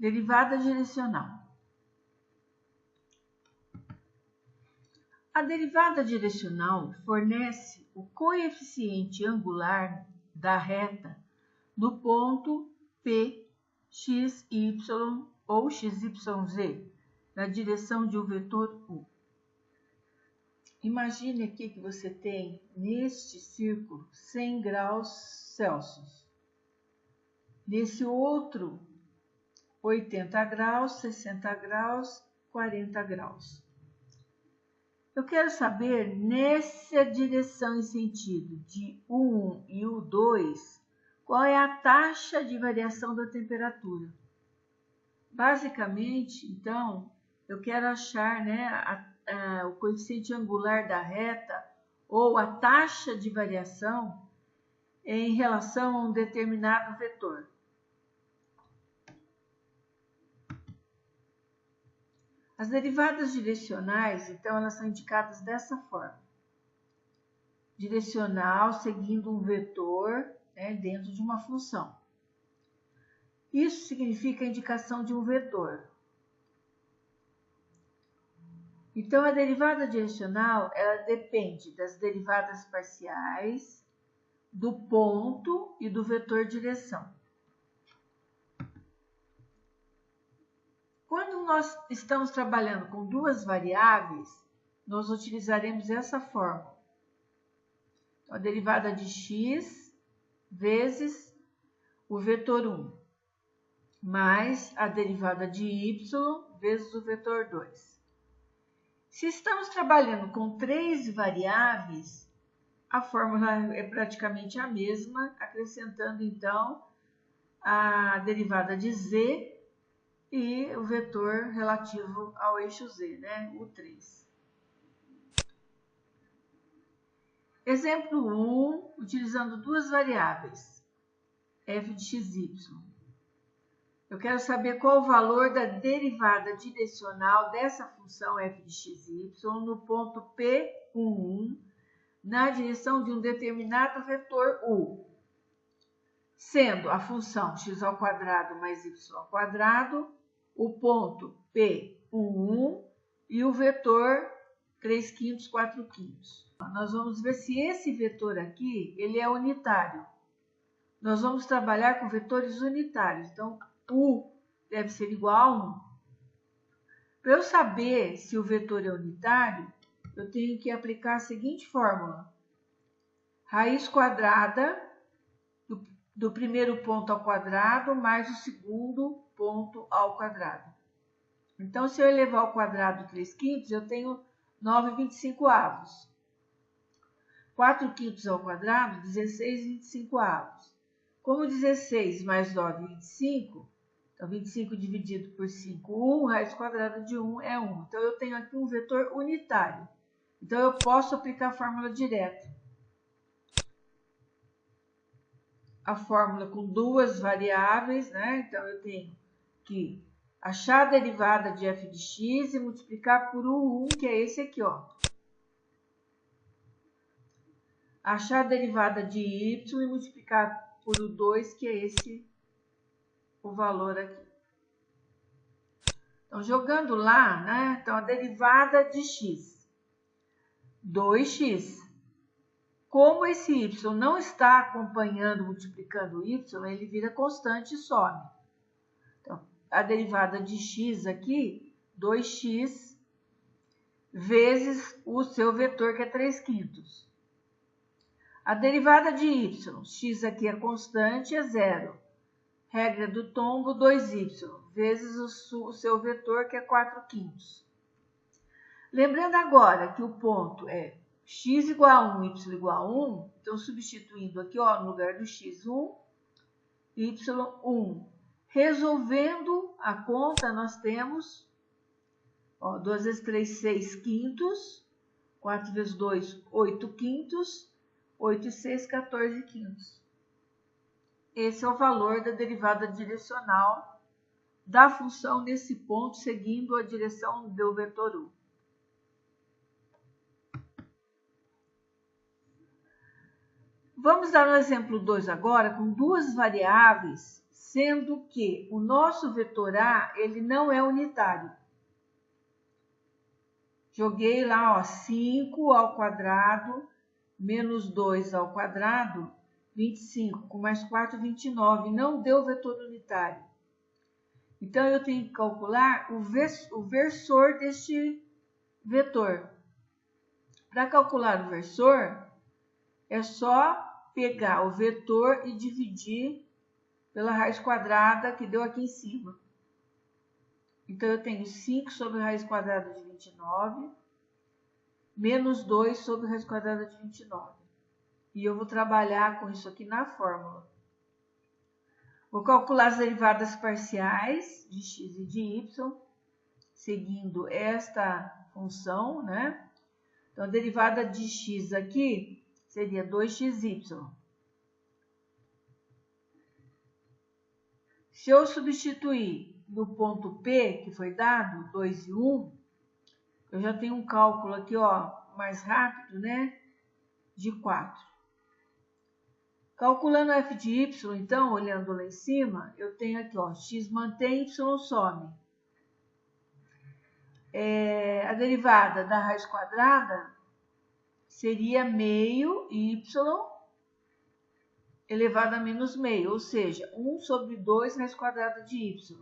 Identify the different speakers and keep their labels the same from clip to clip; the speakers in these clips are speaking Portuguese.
Speaker 1: Derivada direcional. A derivada direcional fornece o coeficiente angular da reta no ponto P, x, y ou x, y, z, na direção de um vetor U. Imagine aqui que você tem neste círculo 100 graus Celsius. Nesse outro 80 graus, 60 graus, 40 graus. Eu quero saber, nessa direção e sentido de U1 e U2, qual é a taxa de variação da temperatura. Basicamente, então, eu quero achar, né, o coeficiente angular da reta ou a taxa de variação em relação a um determinado vetor. As derivadas direcionais, então, elas são indicadas dessa forma. Direcional seguindo um vetor, né, dentro de uma função. Isso significa a indicação de um vetor. Então, a derivada direcional, ela depende das derivadas parciais, do ponto e do vetor direção. Quando nós estamos trabalhando com duas variáveis, nós utilizaremos essa fórmula. Então, a derivada de x vezes o vetor 1, mais a derivada de y vezes o vetor 2. Se estamos trabalhando com três variáveis, a fórmula é praticamente a mesma, acrescentando então a derivada de z e o vetor relativo ao eixo z, né? O 3. Exemplo 1, utilizando duas variáveis, f de x, y. Eu quero saber qual o valor da derivada direcional dessa função f de x, y no ponto P11, na direção de um determinado vetor U, sendo a função x² mais y², o ponto P11 e o vetor 3/5, 4/5. Nós vamos ver se esse vetor aqui ele é unitário. Nós vamos trabalhar com vetores unitários. Então, U deve ser igual a 1. Para eu saber se o vetor é unitário, eu tenho que aplicar a seguinte fórmula. Raiz quadrada do primeiro ponto ao quadrado mais o segundo ponto ao quadrado. Então, se eu elevar ao quadrado 3/5, eu tenho 9/25. 4/5 ao quadrado, 16/25. Como 16 mais 9 é 25, então 25 dividido por 5, 1, raiz quadrada de 1 é 1. Então, eu tenho aqui um vetor unitário. Então, eu posso aplicar a fórmula direta. A fórmula com duas variáveis, né? Então, eu tenho que achar a derivada de f de x e multiplicar por U1, que é esse aqui, ó. Achar a derivada de y e multiplicar por U2, que é esse o valor aqui. Então, jogando lá, né? Então, a derivada de x, 2x. Como esse y não está acompanhando, multiplicando o y, ele vira constante e some. Então, a derivada de x aqui, 2x, vezes o seu vetor, que é 3/5. A derivada de y, x aqui é constante, é 0. Regra do tombo, 2y, vezes o seu vetor, que é 4/5. Lembrando agora que o ponto é x igual a 1, y igual a 1, então substituindo aqui, ó, no lugar do x, 1, y, 1. Resolvendo a conta, nós temos, ó, 2 vezes 3, 6/5, 4 vezes 2, 8/5, 8 e 6, 14/5. Esse é o valor da derivada direcional da função nesse ponto, seguindo a direção do vetor U. Vamos dar um exemplo 2 agora, com duas variáveis, sendo que o nosso vetor A, ele não é unitário. Joguei lá, ó, 5 ao quadrado, menos 2 ao quadrado, 25, com mais 4, 29. Não deu vetor unitário. Então, eu tenho que calcular o versor deste vetor. Para calcular o versor, é só pegar o vetor e dividir pela raiz quadrada que deu aqui em cima. Então, eu tenho 5 sobre a raiz quadrada de 29, menos 2 sobre a raiz quadrada de 29. E eu vou trabalhar com isso aqui na fórmula. Vou calcular as derivadas parciais de x e de y, seguindo esta função, né? Então, a derivada de x aqui seria 2xy. Se eu substituir no ponto P, que foi dado, 2 e 1, eu já tenho um cálculo aqui, ó, mais rápido, né? De 4. Calculando f de y, então, olhando lá em cima, eu tenho aqui, ó, x mantém, y some. A derivada da raiz quadrada seria meio y elevado a menos meio, ou seja, 1 sobre 2 raiz quadrada de y.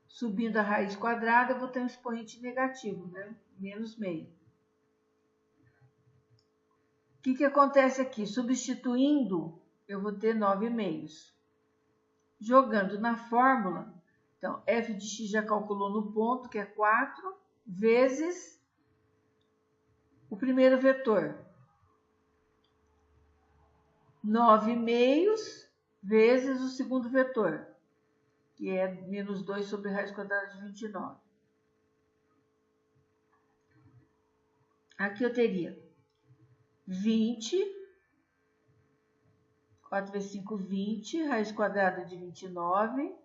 Speaker 1: Subindo a raiz quadrada, eu vou ter um expoente negativo, né? Menos meio. O que acontece aqui? Substituindo, eu vou ter 9 meios. Jogando na fórmula, então, f de x já calculou no ponto, que é 4, vezes o primeiro vetor. 9 meios vezes o segundo vetor, que é menos 2 sobre a raiz quadrada de 29. Aqui eu teria 20, 4 vezes 5, 20, raiz quadrada de 29.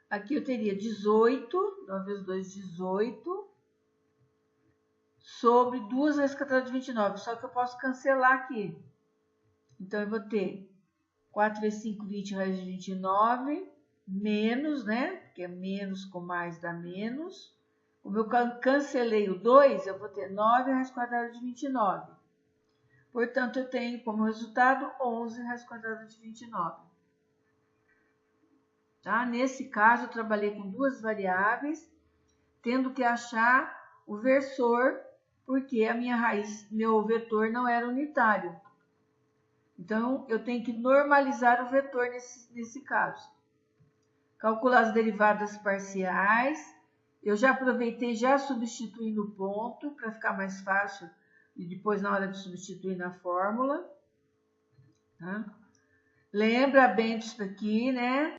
Speaker 1: Aqui eu teria 18, 9 vezes 2, 18, sobre 2 raiz quadrada de 29. Só que eu posso cancelar aqui. Então, eu vou ter 4 vezes 5, 20 raiz de 29, menos, né? Porque é menos com mais dá menos. Como eu cancelei o 2, eu vou ter 9 raiz quadrada de 29. Portanto, eu tenho como resultado 11 raiz quadrada de 29. Tá? Nesse caso, eu trabalhei com duas variáveis, tendo que achar o versor, porque a minha raiz, meu vetor não era unitário. Então, eu tenho que normalizar o vetor nesse caso. Calcular as derivadas parciais. Eu já aproveitei, já substituí no ponto, para ficar mais fácil, e depois na hora de substituir na fórmula. Tá? Lembra bem disso aqui, né?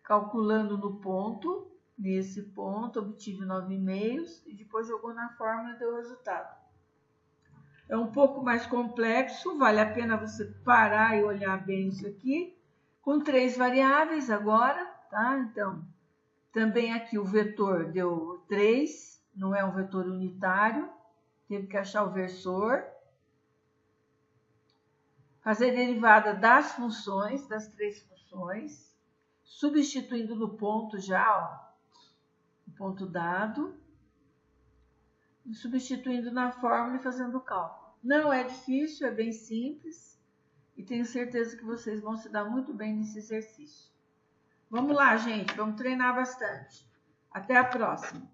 Speaker 1: Calculando no ponto, nesse ponto, obtive 9 meios, e depois jogou na fórmula e deu o resultado. É um pouco mais complexo, vale a pena você parar e olhar bem isso aqui. Com 3 variáveis agora, tá? Então, também aqui o vetor deu 3, não é um vetor unitário. Teve que achar o versor. Fazer derivada das funções, das 3 funções. Substituindo no ponto já, ó, o ponto dado. Substituindo na fórmula e fazendo o cálculo. Não é difícil, é bem simples e tenho certeza que vocês vão se dar muito bem nesse exercício. Vamos lá, gente, vamos treinar bastante. Até a próxima!